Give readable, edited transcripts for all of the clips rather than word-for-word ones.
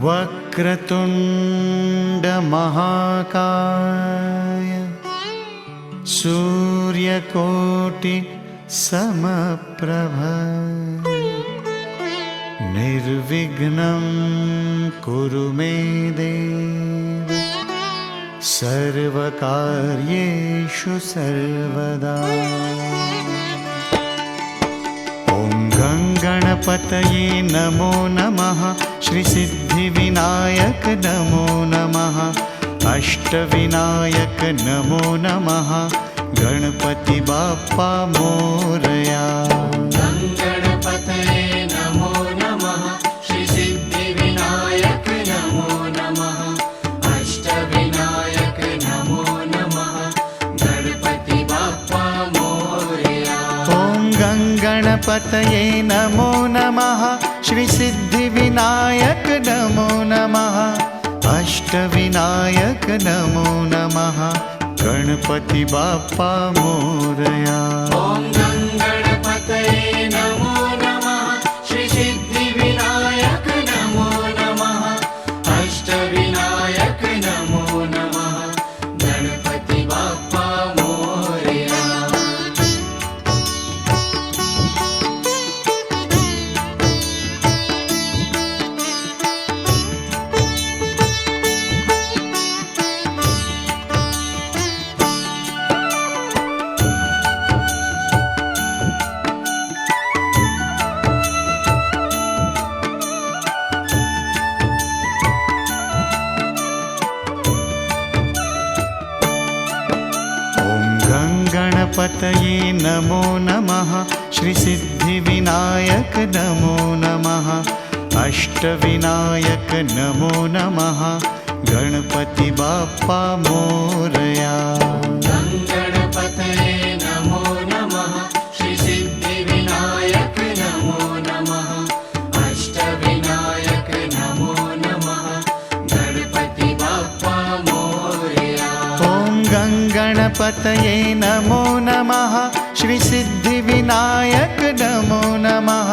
वक्रतुंड महाकाय सूर्यकोटि समप्रभ निर्विघ्नं कुरु मे देव सर्वकार्येषु सर्वदा। ॐ गणपतये नमो नमः। श्री सिद्धिविनायक नमो नमः। अष्टविनायक नमो नमः। गणपति बाप्पा मोरया। गणपतये नमो नमः। श्री सिद्धिविनायक नमो नमः। अष्टविनायक नमो नमः। गणपति बाप्पा मोरया। ॐ गणपतये नमो नमः। श्री सिद्धिविनायक नमो नमः। अष्टविनायक नमो नमः। गणपति बाप्पा मोरया। ॐ गणपतये नमो नमः। श्री सिद्धिविनायक नमो नमः। अष्टविनायक नमो नमः। गणपति बाप्पा मोरया। गणपतये नमो नमः। श्री सिद्धिविनायक नमो नमः। अष्टविनायक नमो नमः। गणपति बाप्पा मोरया। गणपतये नमो नमः। श्री सिद्धिविनायक नमो नमः। अष्टविनायक नमो नमः। गणपति बाप्पा मोरया। ॐ गणपतये नमो नमः। श्री सिद्धिविनायक नमो नमः।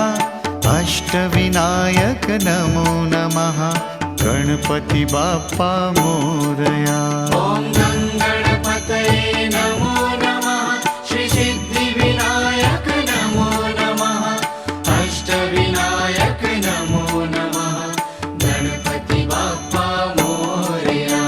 अष्टविनायक नमो नमः। गणपति बाप्पा मोरया। ॐ गणपतये नमो नमः। श्री सिद्धिविनायक नमो नमः। अष्टविनायक नमो नमः। गणपति बाप्पा मोरया।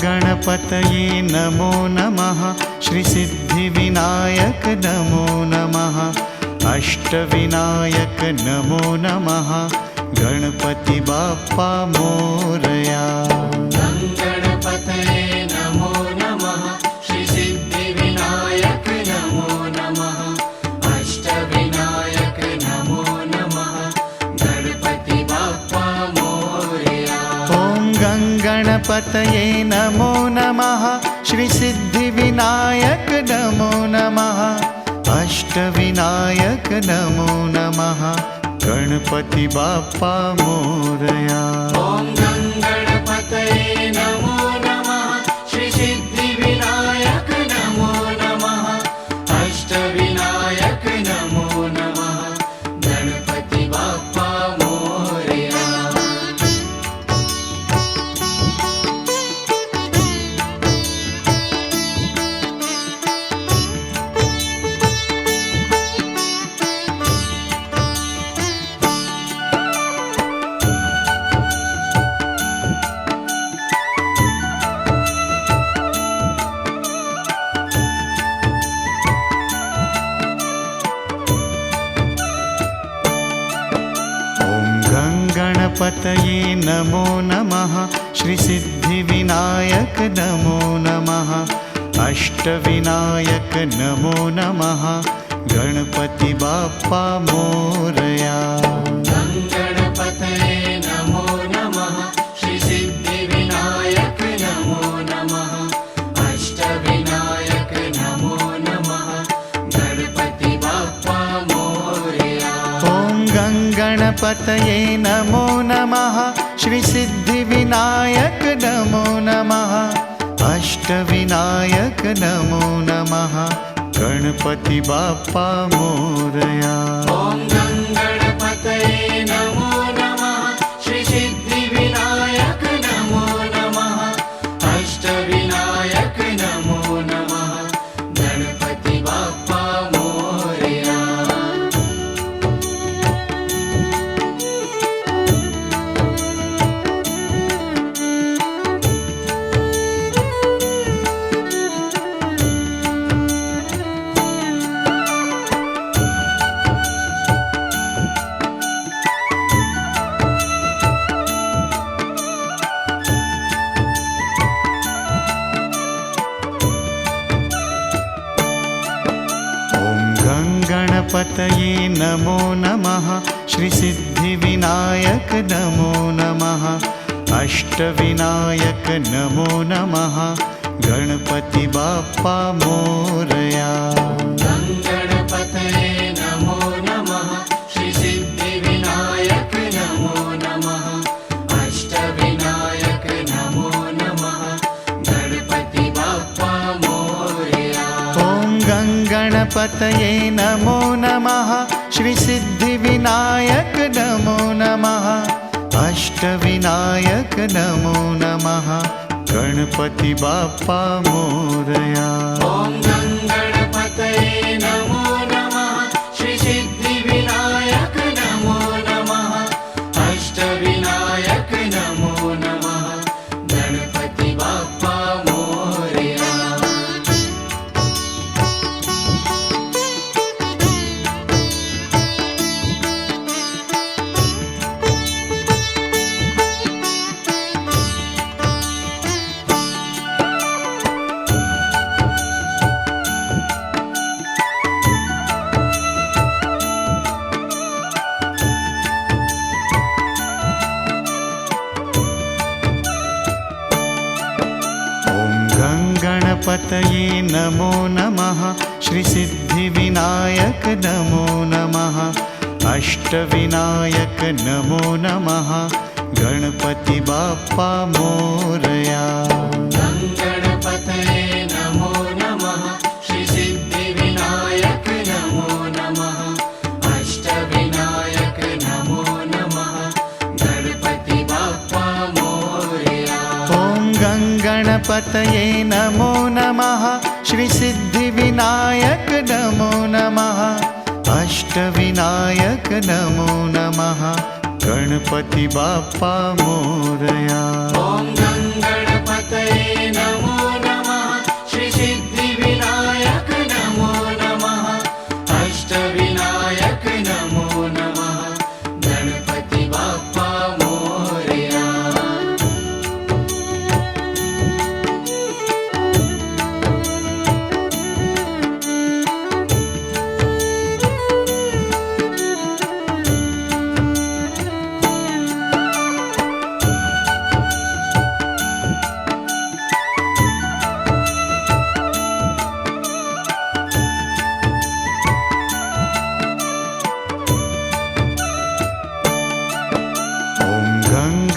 गणपतये नमो नमः। श्री सिद्धिविनायक नमो नमः। अष्टविनायक नमो नमः। गणपति बाप्पा मोरया। गणपतये नमो नमः। श्री सिद्धिविनायक नमो नमः। अष्टविनायक नमो नमः। गणपति बाप्पा मोरया। ॐ गणपतये नमो नमः। श्री सिद्धिविनायक नमो नमः। अष्टविनायक नमो नमः। गणपति बाप्पा मोरया। ॐ गणपतये नमो नमः। श्री सिद्धिविनायक नमो नमः। अष्टविनायक नमो नमः। गणपति बाप्पा मोरया। गणपतये नमो नमः। श्री सिद्धिविनायक नमो नमः। अष्टविनायक नमो नमः। गणपति बाप्पा मोरया। गणपतये नमो नमः। श्री सिद्धि गणपतये नमो नमः श्रीसिद्धिविनायक नमो नमः अष्टविनायक नमो नमः गणपति बाप्पा मोरया। ॐ गं गणपतये नमो नमः श्रीसिद्धिविनायक नमो नमः अष्टविनायक नमो नमः गणपति बाप्पा मोरया। गणपतये नमो नमः श्रीसिद्धिविनायक नमो नमः अष्टविनायक नमो नमः गणपति बाप्पा मोरया। गं गणपतये नमो नमः श्रीसिद्धिविनायक नमो नमः अष्टविनायक नमो नमः गणपति बाप्पा मोरया। ॐ गणपतये नमो नमः श्रीसिद्धिविनायक नमो नमः अष्टविनायक नमो नमः गणपति बाप्पा मोरया। ॐ गं गणपतये नमो नमः श्रीसिद्धिविनायक नमो नमः अष्टविनायक नमो नमः गणपति बाप्पा मोरया। गणपतये नमो नमः श्रीसिद्धिविनायक नमो नमः अष्टविनायक नमो नमः गणपति बाप्पा मोरया। गं गणपतये नमो नमः श्रीसिद्धिविनायक नमो नमः अष्टविनायक नमो नमः गणपति बाप्पा मोरया। ॐ गणपतये नमो नमः श्रीसिद्धिविनायक नमो नमः अष्टविनायक नमो नमः गणपति बाप्पा मोरया। ॐ गं गणपतये नमो नमः श्रीसिद्धिविनायक नमो नमः अष्टविनायक नमो नमः गणपति बाप्पा मोरया।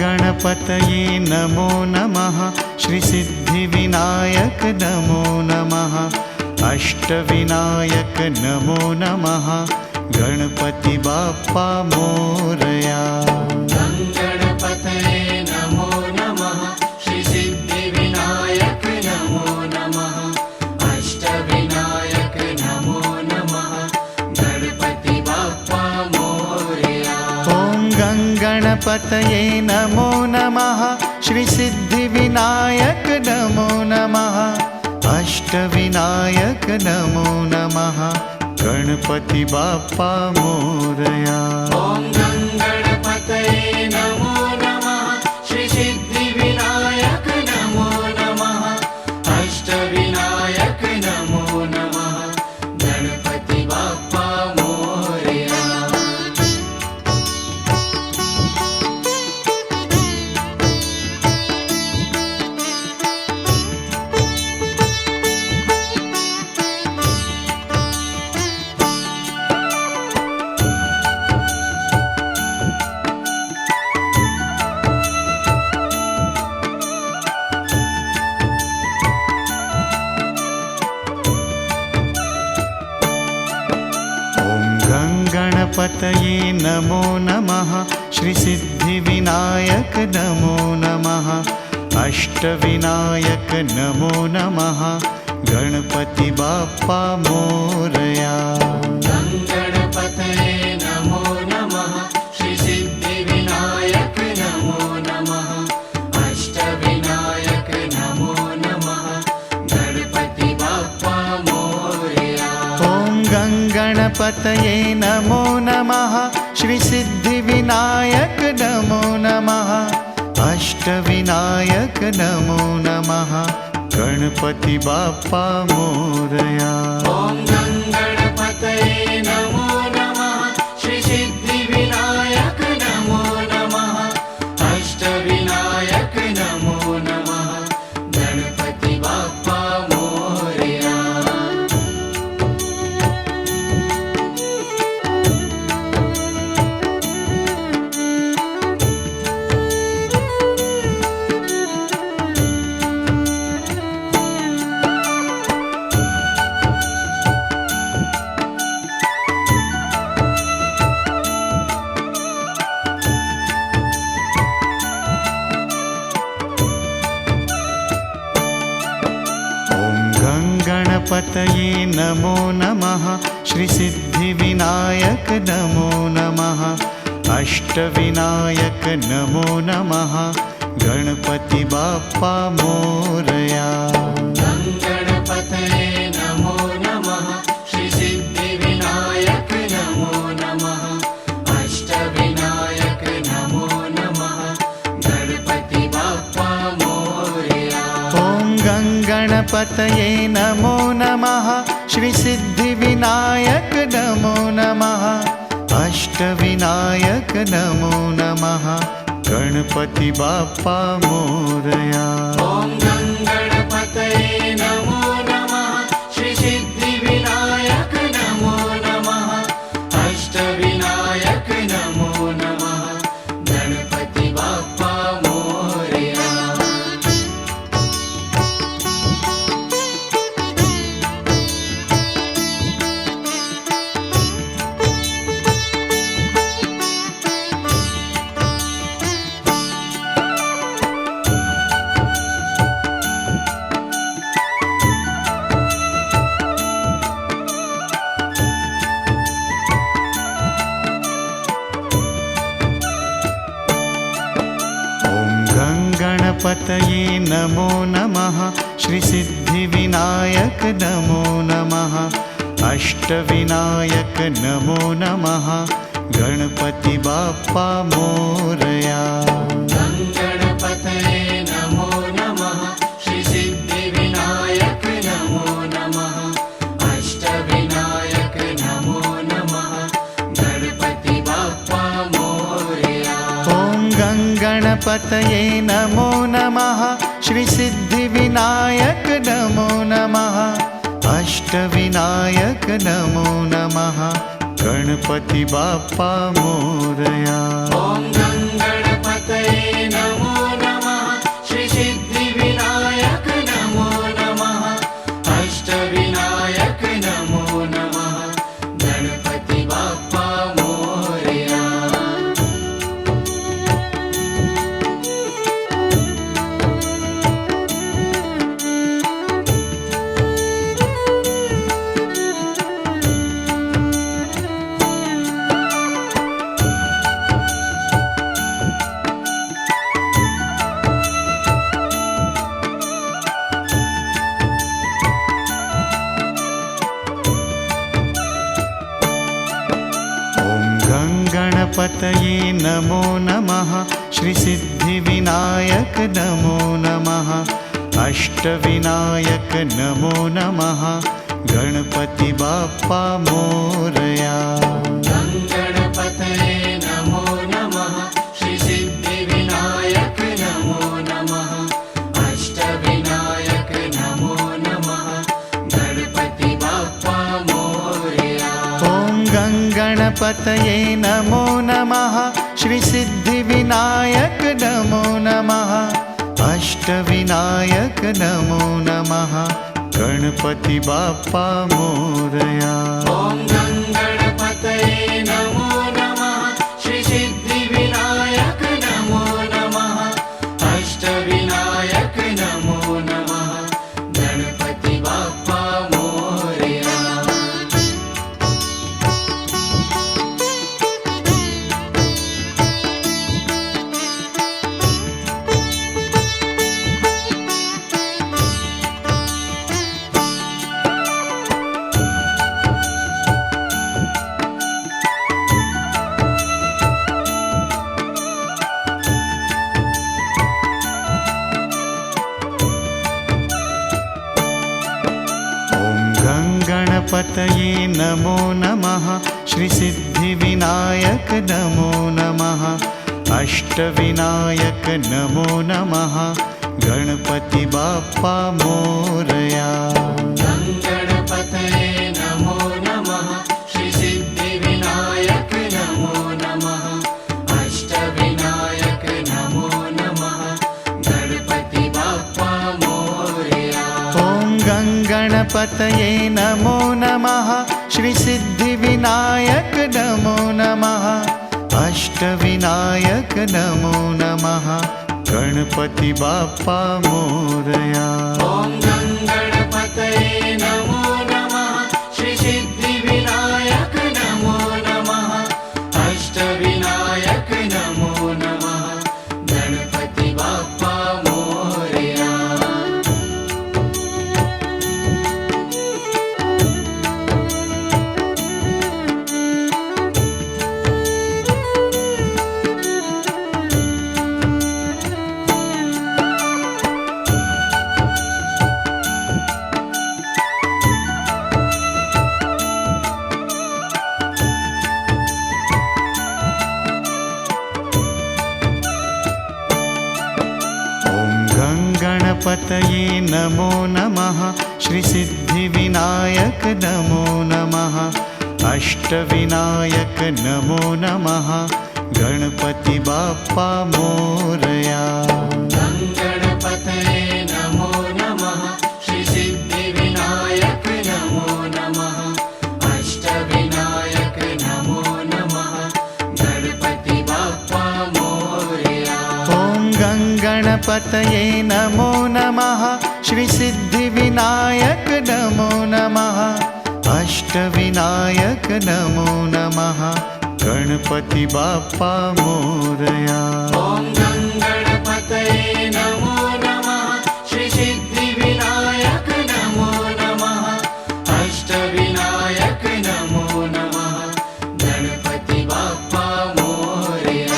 गणपतये नमो नमः श्रीसिद्धिविनायक नमो नमः अष्टविनायक नमो नमः गणपति बाप्पा मोरया। गं गणपतये नमो नमः श्रीसिद्धिविनायक नमो नमः अष्टविनायक नमो नमः गणपति बाप्पा मोरया। ॐ गणपतये नमो नमः श्रीसिद्धिविनायक नमो नमः अष्टविनायक नमो नमः गणपति बाप्पा मोरया। ॐ गं गणपतये नमो नमः श्रीसिद्धिविनायक नमो नमः अष्टविनायक नमो नमः गणपति बाप्पा मोरया। गङ्गणपतये नमो नमः श्रीसिद्धिविनायक नमो नमः अष्टविनायक नमो नमः गणपति बाप्पा मोरया। गङ्गणपतये नमो नमः श्रीसिद्धिविनायक नमो नमः अष्टविनायक नमो नमः गणपति बाप्पा मोरया। ॐ गङ्गणपतये नमो नमः श्रीसिद्धिविनायक नमो नमः अष्टविनायक नमो नमः गणपति बाप्पा मोरया। ॐ गङ्गणपतये नमो नमः श्रीसिद्धिविनायक नमो नमः अष्टविनायक नमो नमः गणपति बाप्पा मोरया। गणपतये नमो नमः श्रीसिद्धिविनायक नमो नमः अष्टविनायक नमो नमः गणपति बाप्पा मोरया। गङ्गणपतये नमो नमः श्रीसिद्धिविनायक नमो नमः अष्टविनायक नमो नमः गणपति बाप्पा मोरया। ॐ गङ्गणपतये नमो नमः श्रीसिद्धिविनायक नमो नमः अष्टविनायक नमो नमः गणपति बाप्पा मोरया। ॐ गङ्गणपतये नमो नमः श्रीसिद्धिविनायक नमो नमः अष्टविनायक नमो नमः गणपति बाप्पा मोरया। गणपतये नमो नमः श्रीसिद्धिविनायक नमो नमः अष्टविनायक नमो नमः गणपति बाप्पा मोरया। गङ्गणपतये नमो नमः श्रीसिद्धिविनायक नमो नमः अष्टविनायक नमो नमः गणपति बाप्पा मोरया। ॐ गङ्गणपतये नमो नमः श्रीसिद्धिविनायक नमो नमः अष्टविनायक नमो नमः गणपति बाप्पा मोरया। ॐ गङ्गणपतये नमो नमः श्रीसिद्धिविनायक नमो नमः अष्टविनायक नमो नमः गणपति बाप्पा मोरया। गणपतये नमो नमः श्रीसिद्धिविनायक नमो नमः अष्टविनायक नमो नमः गणपति बाप्पा मोरया। गङ्गणपतये नमो नमः श्रीसिद्धिविनायक नमो नमः अष्टविनायक नमो नमः गणपति बाप्पा मोरया। ॐ गङ्गणपतये नमो नमः श्रीसिद्धिविनायक नमो नमः अष्टविनायक नमो नमः गणपति बाप्पा मोरया। ॐ गङ्गणपतये नमो गणपतये नमो नमः श्रीसिद्धिविनायक नमो नमः अष्टविनायक नमो नमः गणपति बाप्पा मोरया। गणपतये नमो नमः श्रीसिद्धिविनायक नमो नमः अष्टविनायक नमो नमः गणपति बाप्पा मोरया। ॐ गणपतये नमो नमः श्रीसिद्धिविनायक नमो नमः अष्टविनायक नमो नमः गणपति बाप्पा मोरया। ॐ गणपतये नमो नमः श्रीसिद्धिविनायक नमो नमः अष्टविनायक नमो नमः गणपति बाप्पा मोरया। गणपतये नमो नमः श्रीसिद्धिविनायक नमो नमः अष्टविनायक नमो नमः गणपति बाप्पा मोरया। गणपतये नमो नमः श्रीसिद्धिविनायक नमो नमः अष्टविनायक नमो नमः गणपति बाप्पा मोरया। ॐ गणपतये नमो नमः श्रीसिद्धिविनायक नमो नमः अष्टविनायक नमो नमः गणपति बाप्पा मोरया। ॐ गणपतये नमो नमः श्रीसिद्धिविनायक नमो नमः अष्टविनायक नमो नमः गणपति बाप्पा मोरया।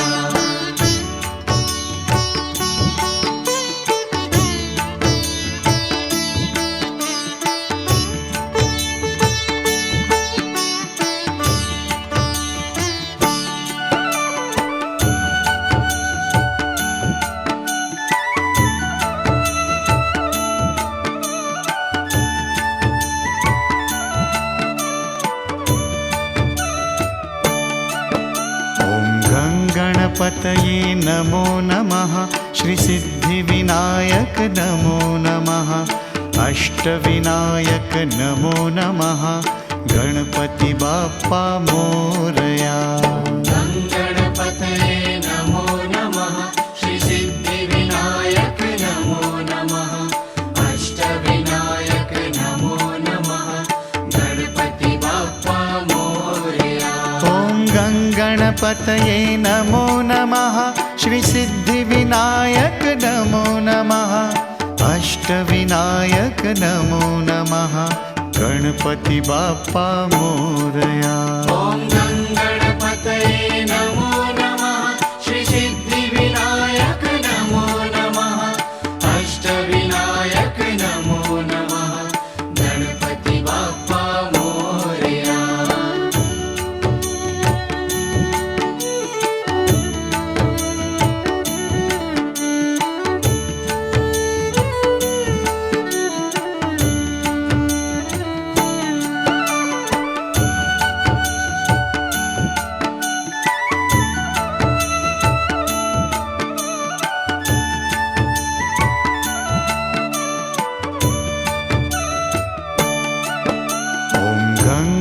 गणपतये नमो नमः श्रीसिद्धिविनायक नमो नमः अष्टविनायक नमो नमः गणपति बाप्पा मोरया। गणपतये नमो नमः श्रीसिद्धिविनायक नमो नमः अष्टविनायक नमो नमः गणपति बाप्पा मोरया। ॐ गणपतये नमो नमः श्रीसिद्धिविनायक नमो नमः अष्टविनायक नमो नमः गणपति बाप्पा मोरया। ॐ गणपतये नमो नमः श्रीसिद्धिविनायक नमो नमः अष्टविनायक नमो नमः गणपति बाप्पा मोरया।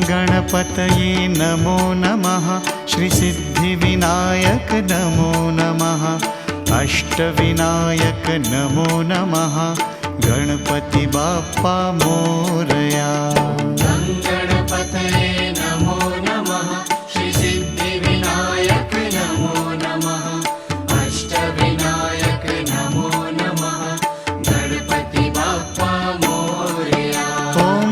गणपतये नमो नमः श्रीसिद्धिविनायक नमो नमः अष्टविनायक नमो नमः गणपति बाप्पा मोरया। गणपतये नमो नमः श्रीसिद्धिविनायक नमो नमः अष्टविनायक नमो नमः गणपति बाप्पा मोरया। ॐ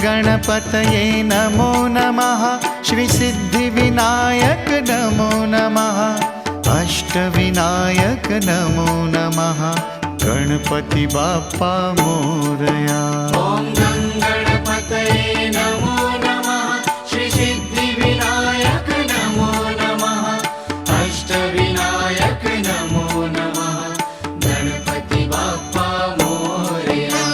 गणपतये नमो नमः श्रीसिद्धिविनायक नमो नमः अष्टविनायक नमो नमः गणपति बाप्पा मोरया। ॐ गणपतये गणपतये नमो नमः श्री सिद्धिविनायक नमो नमः अष्टविनायक नमो नमः गणपति बाप्पा मोरया।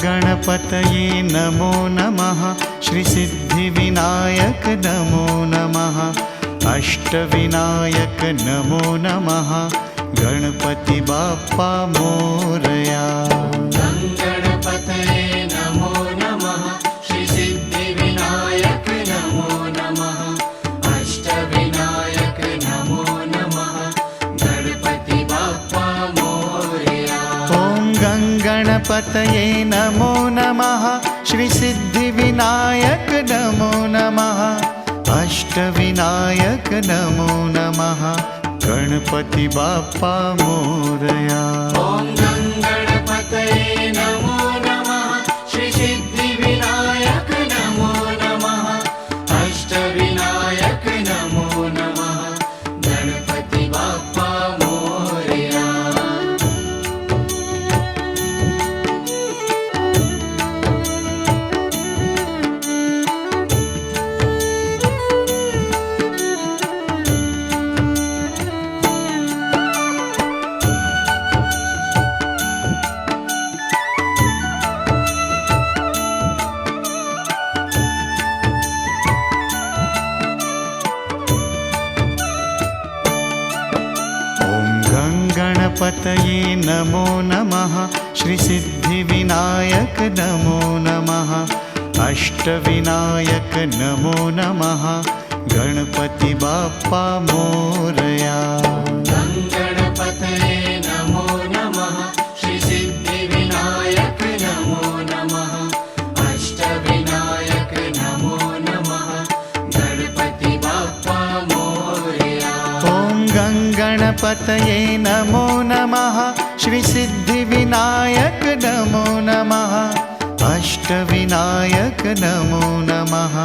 गणपतये नमो नमः श्री सिद्धिविनायक नमो नमः अष्टविनायक नमो नमः गणपति बाप्पा मोरया। गणपतये नमो नमः श्री सिद्धिविनायक नमो नमः अष्टविनायक नमो नमः गणपति बाप्पा मोरया। ॐ गणपतये नमो नमः श्री सिद्धिविनायक नमो नमः अष्टविनायक नमो नमः गणपति बाप्पा मोरया। ॐ गणपतये नमो नमः श्री सिद्धिविनायक नमो नमः अष्टविनायक नमो नमः गणपति बाप्पा मोरया। गणपतये नमो नमः श्री सिद्धिविनायक नमो नमः अष्टविनायक नमो नमः गणपति बाप्पा मोरया। गणपतये नमो नमः श्री सिद्धिविनायक नमो नमः अष्टविनायक नमो नमः गणपति बाप्पा मोरया। ॐ गणपतये नमो नमः श्री सिद्धिविनायक नमो नमः अष्टविनायक नमो नमः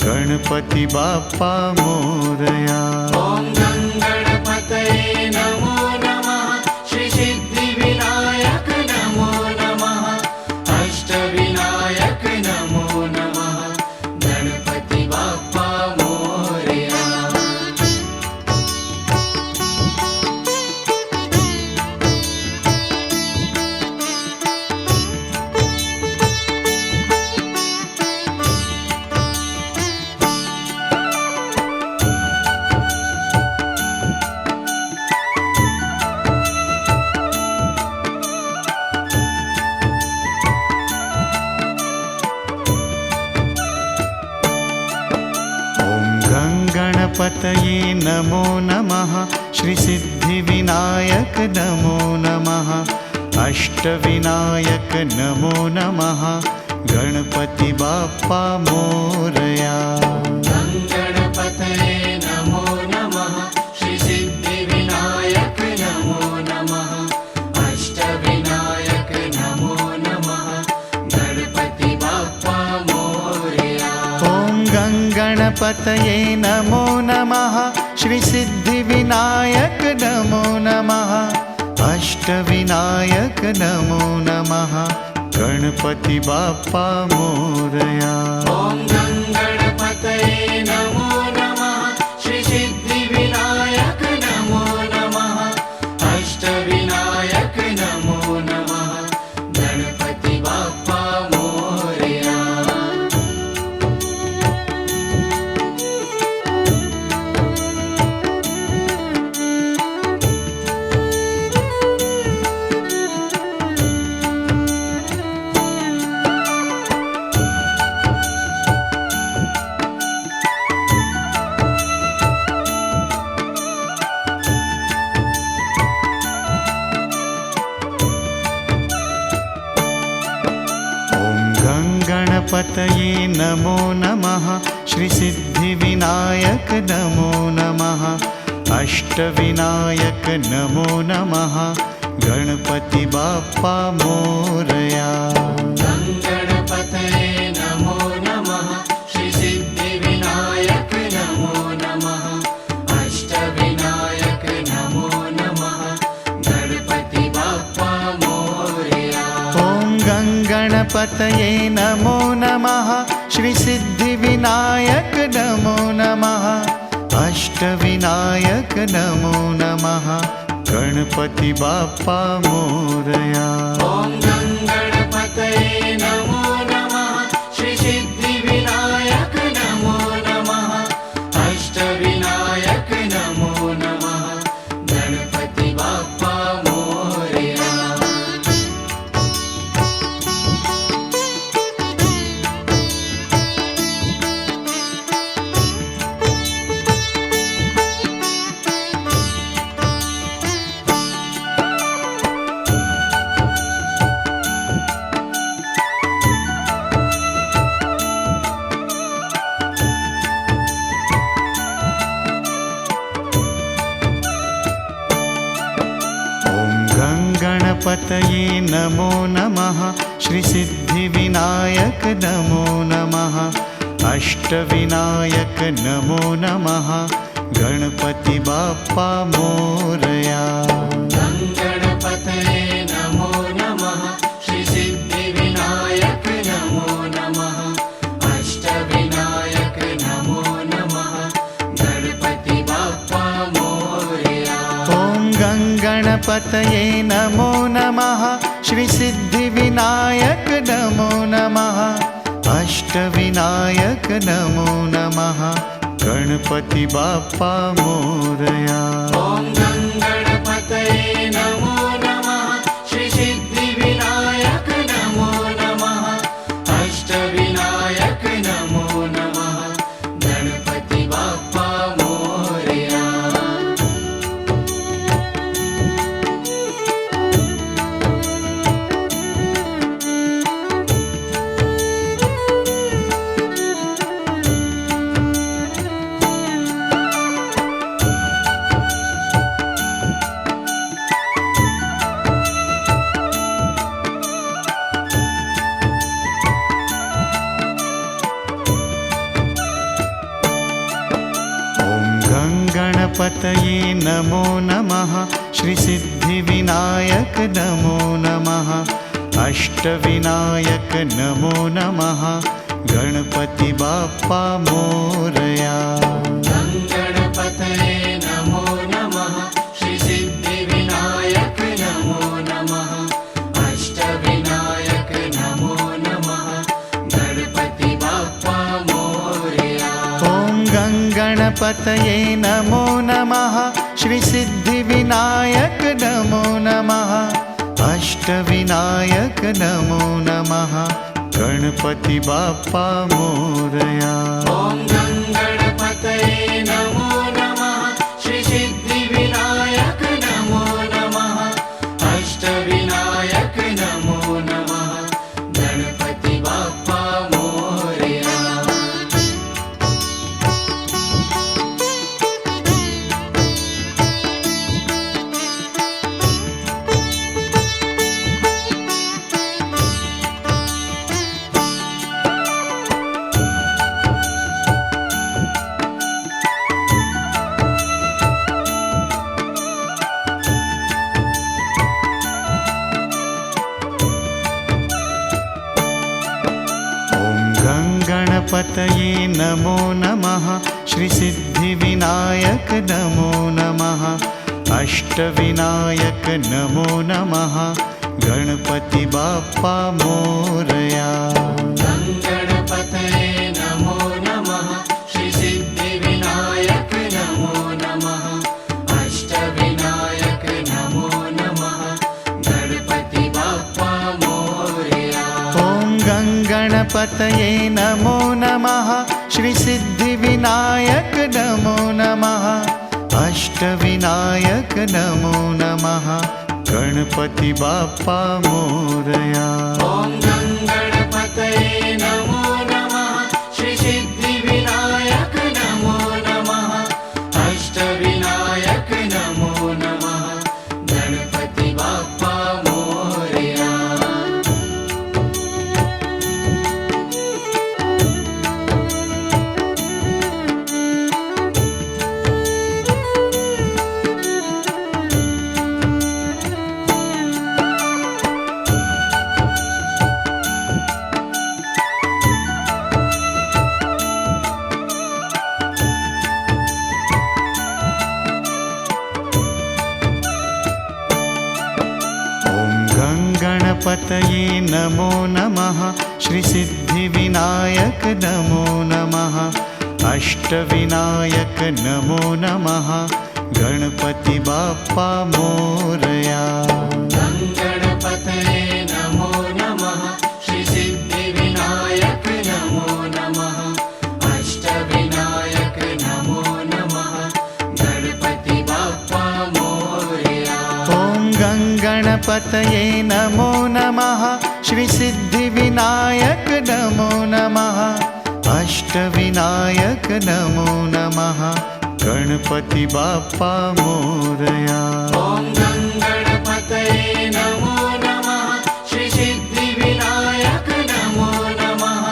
गणपति बाप्पा मोरया। ॐ गणपतये नमो नमः श्री सिद्धिविनायक नमो नमः अष्टविनायक नमो नमः गणपति बाप्पा मोरया। गणपतये नमो नमः श्री सिद्धिविनायक नमो नमः अष्टविनायक नमो नमः गणपति बाप्पा मोरया। गणपतये नमो नमः श्री सिद्धिविनायक नमो नमः अष्टविनायक नमो नमः गणपति बाप्पा मोरया। ॐ गणपतये नमो नमः श्री सिद्धिविनायक नमो नमः अष्टविनायक नमो नमः गणपति बाप्पा मोरया। ॐ गणपतये नमो नमः श्री सिद्धिविनायक नमो नमः अष्टविनायक नमो नमः गणपति बाप्पा मोरया। गङ्गणपतये नमो नमः श्रीसिद्धिविनायक नमो नमः अष्टविनायक नमो नमः गणपति बाप्पा मोरया। गङ्गणपतये नमो नमः श्रीसिद्धिविनायक नमो नमः अष्टविनायक नमो नमः गणपति बाप्पा मोरया। ॐ गङ्गणपतये नमो नमः श्रीसिद्धिविनायक नमो नमः अष्टविनायक नमो नमः गणपति बाप्पा मोरया। ॐ गङ्गणपतये नमो नमः श्रीसिद्धिविनायक नमो नमः अष्टविनायक नमो नमः गणपति बाप्पा मोरया। गणपतये नमो नमः श्रीसिद्धिविनायक नमो नमः अष्टविनायक नमो नमः गणपति बाप्पा मोरया। गङ्गणपतये नमो नमः श्रीसिद्धिविनायक नमो नमः अष्टविनायक नमो नमः गणपति बाप्पा मोरया। ॐ गङ्गणपतये नमो नमः श्रीसिद्धिविनायक नमो नमः अष्टविनायक नमो नमः गणपति बाप्पा मोरया। ॐ गङ्गणपतये नमो नमः श्रीसिद्धिविनायक नमो नमः अष्टविनायक नमो नमः गणपति बाप्पा मोरया। गणपतये नमो नमः श्रीसिद्धिविनायक नमो नमः अष्टविनायक नमो नमः गणपति बाप्पा मोरया। गङ्गणपतये नमो नमः श्रीसिद्धिविनायक नमो नमः अष्टविनायक नमो नमः गणपति बाप्पा मोरया। ॐ गङ्गणपतये नमो नमः श्रीसिद्धिविनायक नमो नमः अष्टविनायक नमो नमः गणपति बाप्पा मोरया। ॐ गङ्गणपतये नमो नमः श्रीसिद्धिविनायक नमो नमः अष्टविनायक नमो नमः गणपति बाप्पा मोरया। गणपतये नमो नमः श्रीसिद्धिविनायक नमो नमः अष्टविनायक नमो नमः गणपति बाप्पा मोरया। गङ्गणपतये नमो नमः श्रीसिद्धिविनायक नमो नमः अष्टविनायक नमो नमः गणपति बाप्पा मोरया। ॐ गङ्गणपतये नमो नमः श्रीसिद्धिविनायक नमो नमः अष्टविनायक नमो नमः गणपति बाप्पा मोरया। ॐ गङ्गणपतये नमो गणपतये नमो नमः श्रीसिद्धिविनायक नमो नमः अष्टविनायक नमो नमः गणपति बाप्पा मोरया। गणपतये नमो नमः श्रीसिद्धिविनायक नमो नमः अष्टविनायक नमो नमः गणपति बाप्पा मोरया। ॐ गणपतये नमो नमः श्रीसिद्धिविनायक नमो नमः अष्टविनायक नमो नमः गणपति बाप्पा मोरया। ॐ गणपतये नमो नमः श्रीसिद्धिविनायक नमो नमः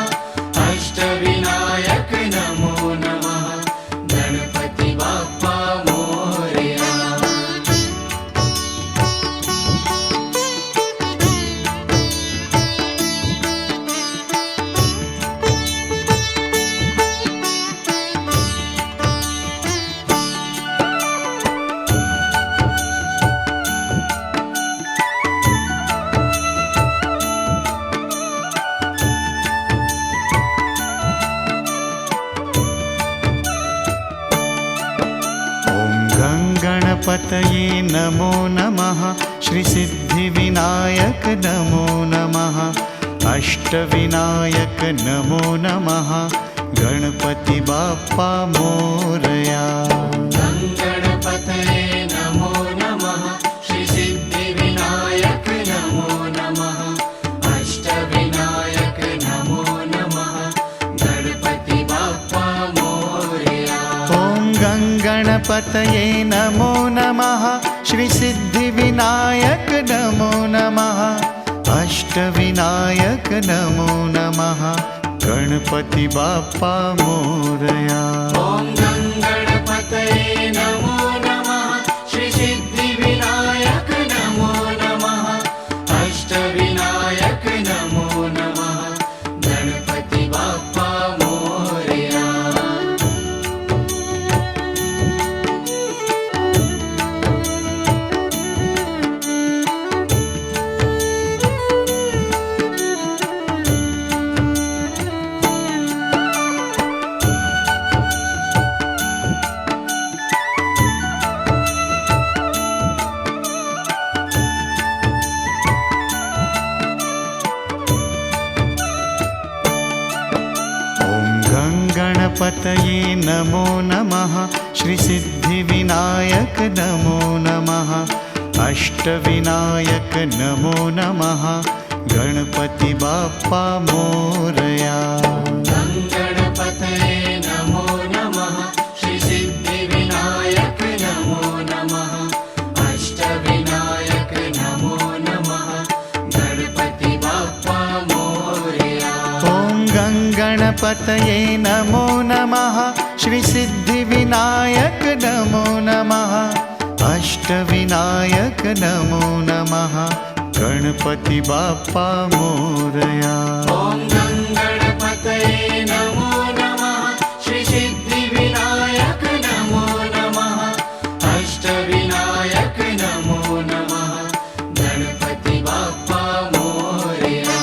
अष्टविनायक नमो नमः गणपति बाप्पा मोरया। गणपतये नमो नमः श्रीसिद्धिविनायक नमो नमः अष्टविनायक नमो नमः गणपति बाप्पा मोरया। गणपतये नमो नमः श्रीसिद्धिविनायक नमो नमः अष्टविनायक नमो नमः गणपति बाप्पा मोरया। ॐ गणपतये नमो नमः श्रीसिद्धिविनायक नमो नमः अष्टविनायक नमो नमः गणपति बाप्पा मोरया। ॐ गणपतये नमो नमः श्रीसिद्धिविनायक नमो नमः अष्टविनायक नमो नमः गणपति बाप्पा मोरया। गणपतये नमो नमः श्रीसिद्धिविनायक नमो नमः अष्टविनायक नमो नमः गणपति बाप्पा मोरया। गणपतये नमो नमः श्रीसिद्धिविनायक नमो नमः अष्टविनायक नमो नमः गणपति बाप्पा मोरया। ॐ गणपतये नमो नमः श्रीसिद्धिविनायक नमो नमः अष्टविनायक नमो नमः गणपति बाप्पा मोरया। ॐ गणपतये नमो नमः श्रीसिद्धिविनायक नमो नमः अष्टविनायक नमो नमः गणपति बाप्पा मोरया।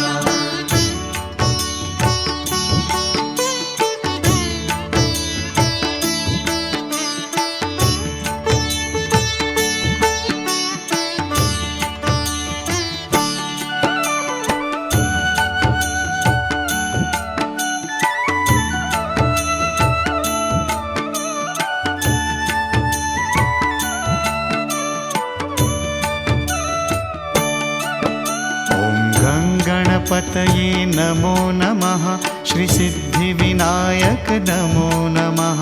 गणपतये नमो नमः श्रीसिद्धिविनायक नमो नमः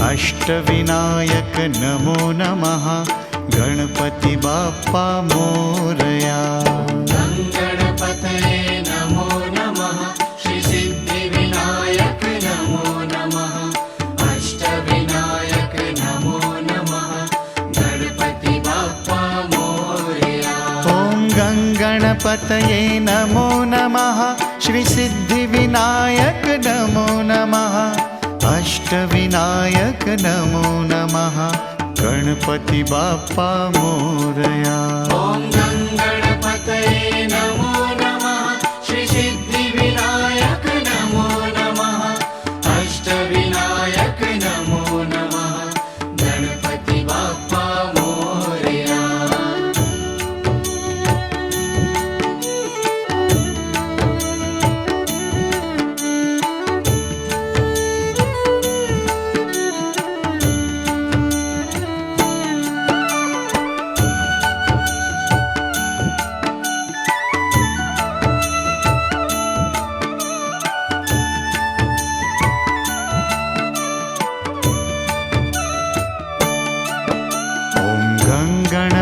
अष्टविनायक नमो नमः गणपति बाप्पा मोरया। गणपतये नमो नमः श्रीसिद्धिविनायक नमो नमः अष्टविनायक नमो नमः गणपति बाप्पा मोरया। ॐ गणपतये नमो नमः श्रीसिद्धिविनायक नमो नमः अष्टविनायक नमो नमः गणपति बाप्पा मोरया। ॐ गणपतये नमो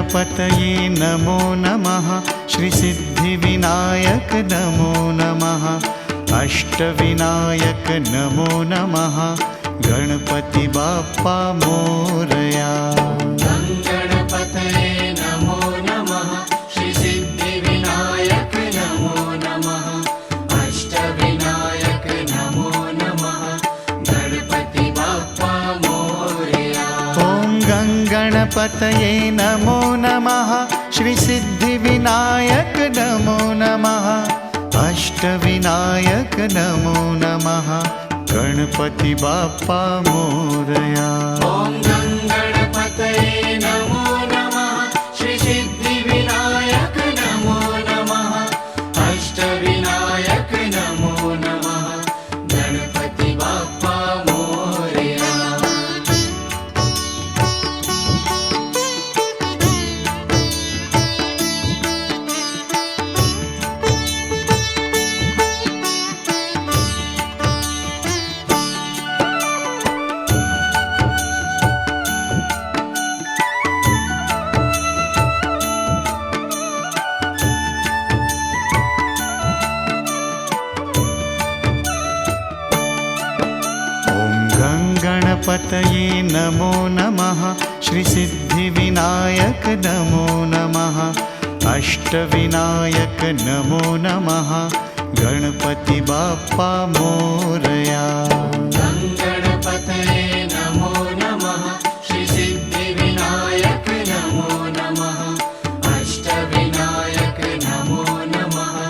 गणपतये नमो नमः श्रीसिद्धिविनायक नमो नमः अष्टविनायक नमो नमः गणपति बाप्पा मोरया। गणपतये नमो नमः श्रीसिद्धिविनायक नमो नमः अष्टविनायक नमो नमः गणपति बाप्पा मोरया। ॐ गणपतये नमो नमः श्रीसिद्धिविनायक नमो नमः अष्टविनायक नमो नमः गणपति बाप्पा मोरया। ॐ गणपतये नमो नमः श्रीसिद्धिविनायक नमो नमः अष्टविनायक नमो नमः गणपति बाप्पा मोरया। गणपतये नमो नमः श्रीसिद्धिविनायक नमो नमः अष्टविनायक नमो नमः गणपति बाप्पा मोरया। गणपतये नमो नमः श्रीसिद्धिविनायक नमो नमः अष्टविनायक नमो नमः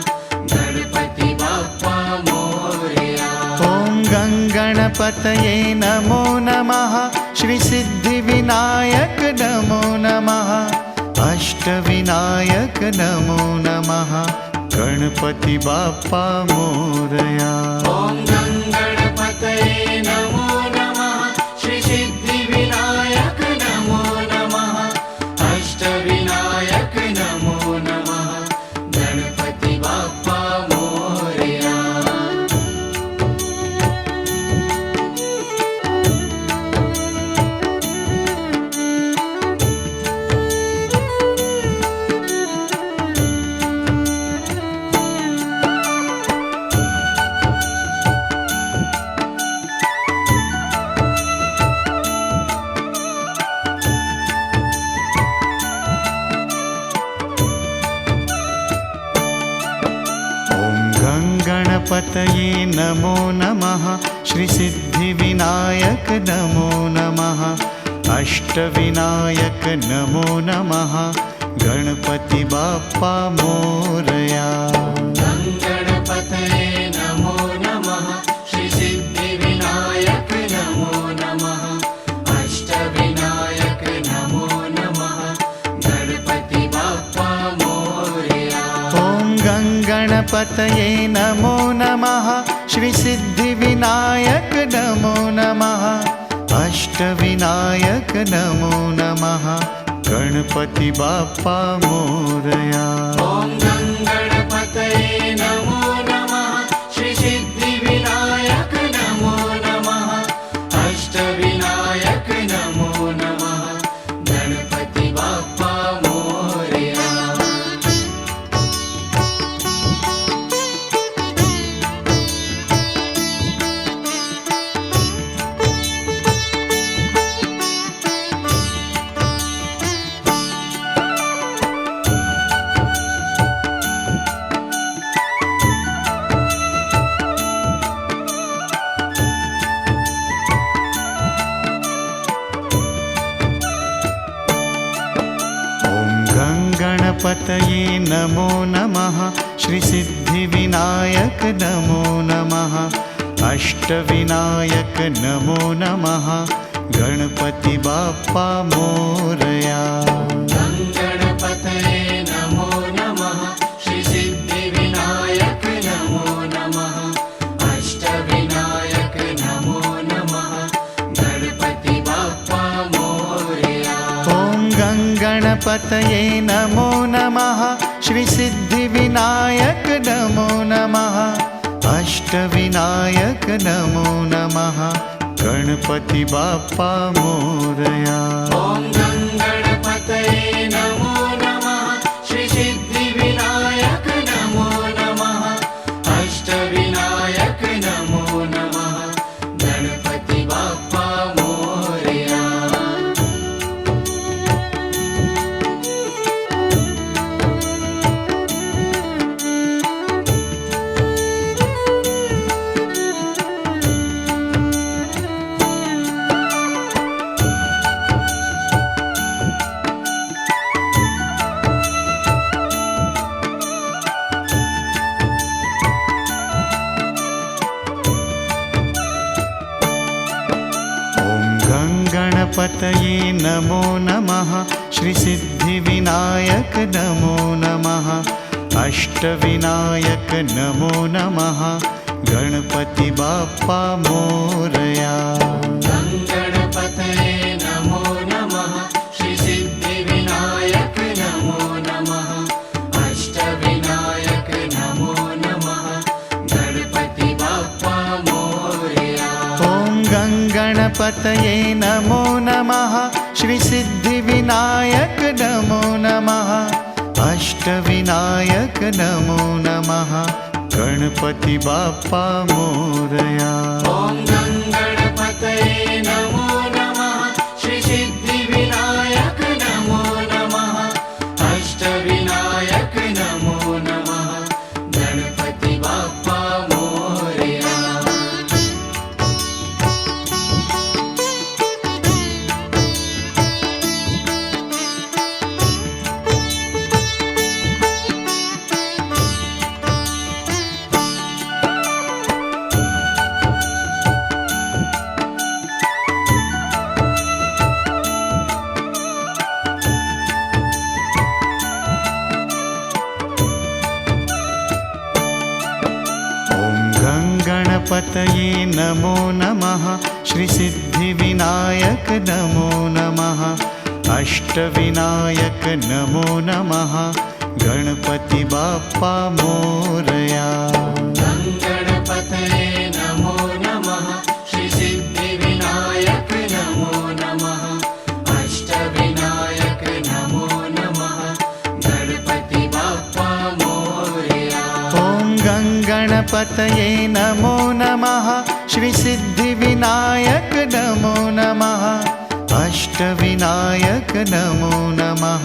गणपति बाप्पा मोरया। ॐ गणपतये नमो नमः श्रीसिद्धिविनायक नमो नमः अष्टविनायक नमो नमः गणपति बाप्पा मोरया। ॐ गणपतये नमो नमः श्रीसिद्धिविनायक नमो नमः अष्टविनायक नमो नमः गणपति बाप्पा मोरया। गणपतये नमो नमः श्रीसिद्धिविनायक नमो नमः अष्टविनायक नमो नमः गणपति बाप्पा मोरया। गणपतये नमो नमः श्रीसिद्धिविनायक नमो नमः अष्टविनायक नमो नमः गणपति बाप्पा मोरया। ॐ गणपतये नमो नमः श्रीसिद्धिविनायक नमो नमः अष्टविनायक नमो नमः गणपति बाप्पा मोरया। ॐ गणपतये नमो नमः श्रीसिद्धिविनायक नमो नमः अष्टविनायक नमो नमः गणपति बाप्पा मोरया। गणपतये नमो नमः श्रीसिद्धिविनायक नमो नमः अष्टविनायक नमो नमः गणपति बाप्पा मोरया। गणपतये नमो नमः श्रीसिद्धिविनायक नमो नमः अष्टविनायक नमो नमः गणपति बाप्पा मोरया। ॐ गणपतये नमो नमः श्रीसिद्धिविनायक नमो नमः अष्टविनायक नमो नमः गणपति बाप्पा मोरया। ॐ गणपतये नमो गङ्गणपतये नमो नमः श्रीसिद्धिविनायक नमो नमः अष्टविनायक नमो नमः गणपति बाप्पा मोरया। गङ्गणपतये नमो नमः श्रीसिद्धिविनायक नमो नमः अष्टविनायक नमो नमः गणपति बाप्पा मोरया। ॐ गङ्गणपतये नमो नमः श्रीसिद्धिविनायक नमो नमः अष्टविनायक नमो नमः गणपति बाप्पा मोरया। ॐ गङ्गणपतये नमो नमः श्रीसिद्धिविनायक नमो नमः अष्टविनायक नमो नमः गणपति बाप्पा मोरया। गणपतये नमो नमः श्रीसिद्धिविनायक नमो नमः अष्टविनायक नमो नमः गणपति बाप्पा मोरया। गङ्गणपतये नमो नमः श्रीसिद्धिविनायक नमो नमः अष्टविनायक नमो नमः गणपति बाप्पा मोरया। ॐ गङ्गणपतये नमो नमः श्रीसिद्धिविनायक नमो नमः अष्टविनायक नमो नमः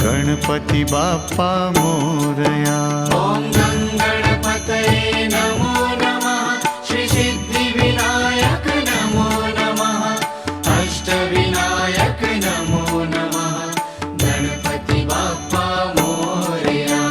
गणपति बाप्पा मोरया। ॐ गङ्गणपतये नमो नमः श्रीसिद्धिविनायक नमो नमः अष्टविनायक नमो नमः गणपति बाप्पा मोरया।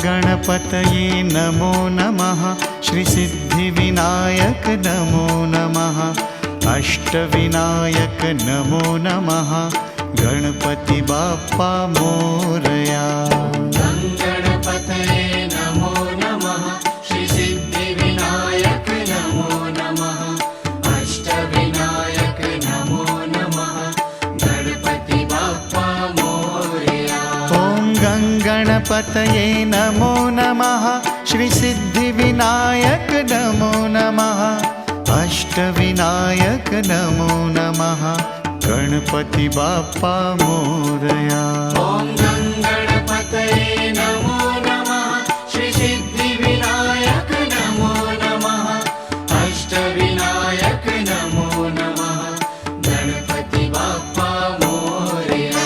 गणपतये नमो नमः श्रीसिद्धिविनायक नमो नमः अष्टविनायक नमो नमः गणपति बाप्पा मोरया। गङ्गणपतये नमो नमः श्रीसिद्धिविनायक नमो नमः अष्टविनायक नमो नमः गणपति बाप्पा मोरया। ॐ गङ्गणपतये नमो नमः श्रीसिद्धिविनायक नमो नमः अष्टविनायक नमो नमः गणपति बाप्पा मोरया। ॐ गङ्गणपतये नमो नमः श्रीसिद्धिविनायक नमो नमः अष्टविनायक नमो नमः गणपति बाप्पा मोरया।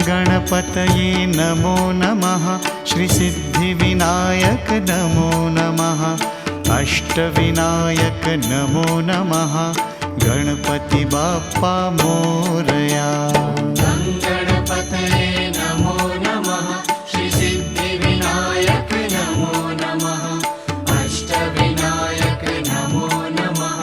गणपतये नमो नमः श्रीसिद्धिविनायक नमो नमः अष्टविनायक नमो नमः गणपति बाप्पा मोरया। गङ्गणपतये नमो नमः श्रीसिद्धिविनायक नमो नमः अष्टविनायक नमो नमः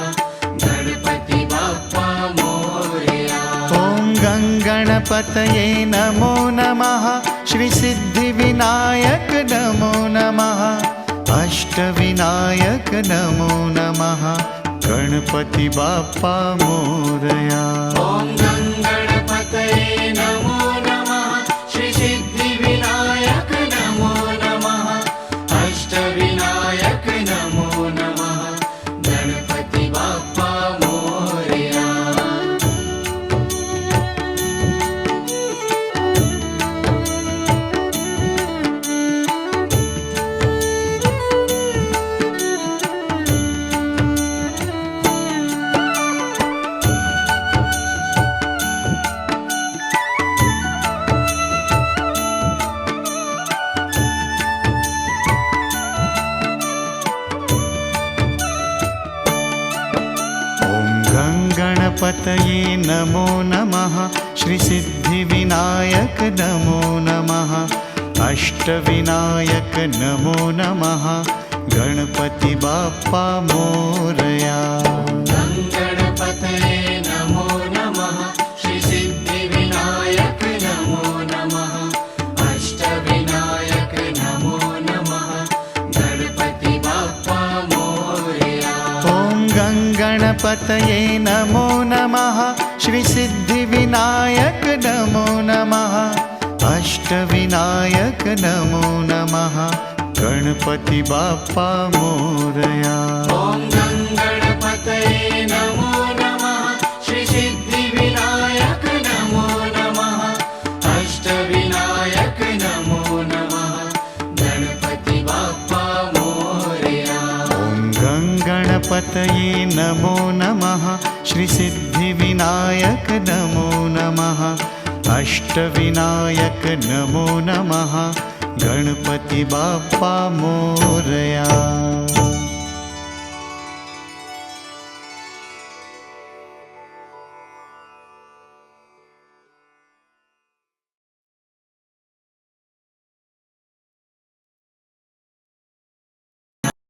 गणपति बाप्पा मोरया। ॐ गङ्गणपतये नमो नमः श्रीसिद्धिविनायक नमो नमः अष्टविनायक नमो नमः गणपति बाप्पा मोरया। ॐ गङ्गणपतये नमो गङ्गणपतये नमो नमः श्रीसिद्धिविनायक नमो नमः अष्टविनायक नमो नमः गणपति बाप्पा मोरया। गङ्गणपतये नमो नमः श्रीसिद्धिविनायक नमो नमः अष्टविनायक नमो नमः गणपति बाप्पा मोरया। ॐ गङ्गणपतये नमो नमः श्रीसिद्धिविनायक नमो नमः अष्टविनायक नमो नमः गणपति बाप्पा मोरया। ॐ गङ्गणपतये नमो नमः श्रीसिद्धिविनायक नमो नमः अष्टविनायक नमो नमः गणपति बाप्पा मोरया। ॐ गङ्गणपतये नमो नमः श्रीसिद्धिविनायक नमो नमः अष्टविनायक नमो नमः गणपति बाप्पा मोरया।